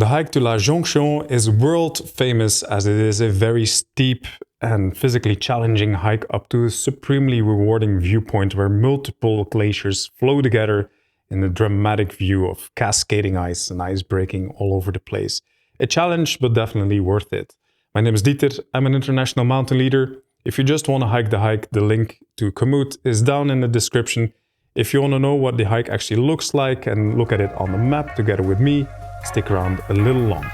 The hike to La Jonction is world famous as it is a very steep and physically challenging hike up to a supremely rewarding viewpoint where multiple glaciers flow together in a dramatic view of cascading ice and ice breaking all over the place. A challenge, but definitely worth it. My name is Dieter, I'm an international mountain leader. If you just want to hike the hike, the link to Komoot is down in the description. If you want to know what the hike actually looks like and look at it on the map together with me, stick around a little long.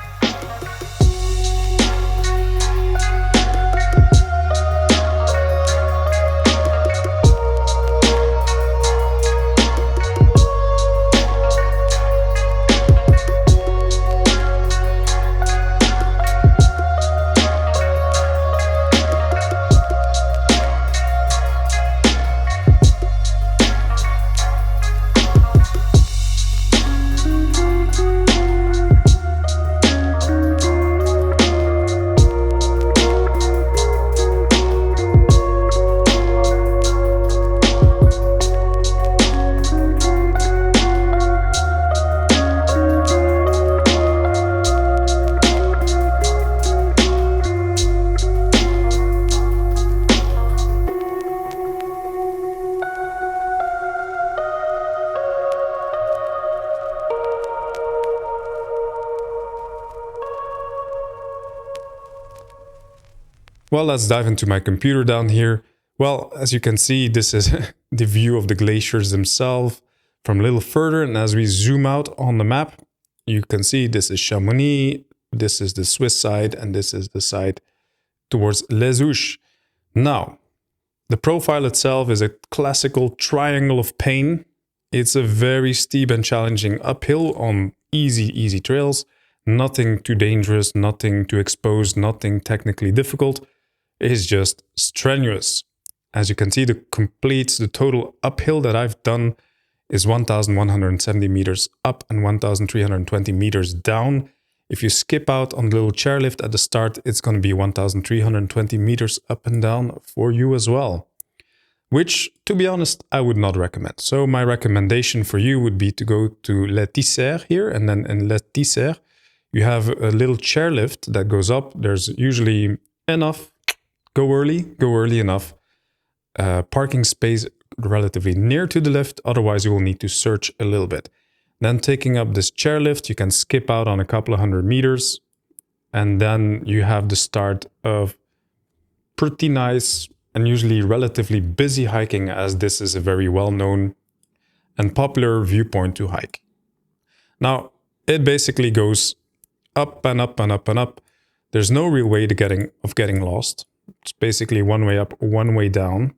Well, let's dive into my computer down here. Well, as you can see, this is the view of the glaciers themselves from a little further. And as we zoom out on the map, you can see this is Chamonix, this is the Swiss side, and this is the side towards Les Houches. Now, the profile itself is a classical triangle of pain. It's a very steep and challenging uphill on easy trails. Nothing too dangerous, nothing too exposed, nothing technically difficult. Is just strenuous. As you can see, the total uphill that I've done is 1,170 meters up and 1,320 meters down. If you skip out on the little chairlift at the start, it's going to be 1,320 meters up and down for you as well. Which, to be honest, I would not recommend. So my recommendation for you would be to go to Les Tissères here, and then in Les Tissères, you have a little chairlift that goes up. There's usually enough. Go early enough. Parking space relatively near to the lift, otherwise you will need to search a little bit. Then taking up this chairlift, you can skip out on a couple of 100 meters, and then you have the start of pretty nice and usually relatively busy hiking, as this is a very well-known and popular viewpoint to hike. Now, it basically goes up and up and up and up. There's no real way of getting lost. It's basically one way up, one way down.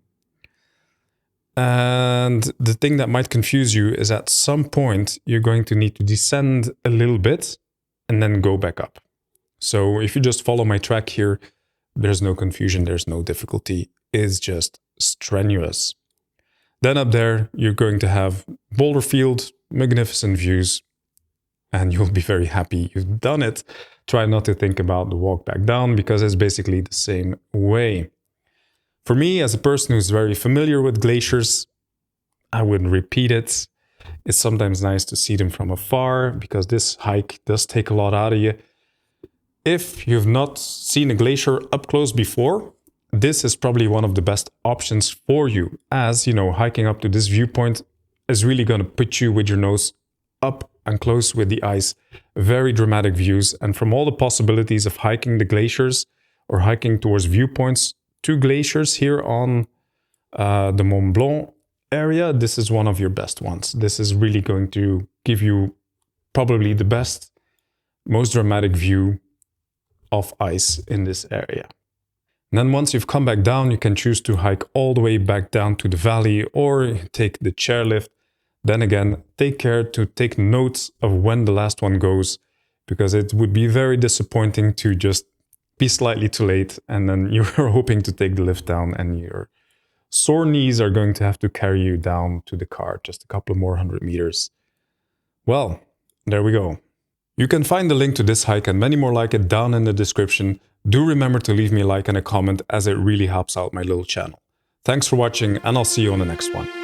And the thing that might confuse you is at some point you're going to need to descend a little bit and then go back up. So if you just follow my track here, there's no confusion, there's no difficulty. It's just strenuous. Then up there, you're going to have boulder field, magnificent views, and you'll be very happy you've done it. Try not to think about the walk back down because it's basically the same way. For me, as a person who's very familiar with glaciers, I wouldn't repeat it. It's sometimes nice to see them from afar because this hike does take a lot out of you. If you've not seen a glacier up close before, this is probably one of the best options for you, as you know, hiking up to this viewpoint is really going to put you with your nose up and close with the ice. Very dramatic views, and from all the possibilities of hiking the glaciers or hiking towards viewpoints to glaciers here on the Mont Blanc area, this is one of your best ones. This is really going to give you probably the best, most dramatic view of ice in this area. And then once you've come back down, you can choose to hike all the way back down to the valley or take the chairlift. Then again, take care to take notes of when the last one goes, because it would be very disappointing to just be slightly too late and then you're hoping to take the lift down and your sore knees are going to have to carry you down to the car just a couple more 100 meters. Well, there we go. You can find the link to this hike and many more like it down in the description. Do remember to leave me a like and a comment, as it really helps out my little channel. Thanks for watching, and I'll see you on the next one.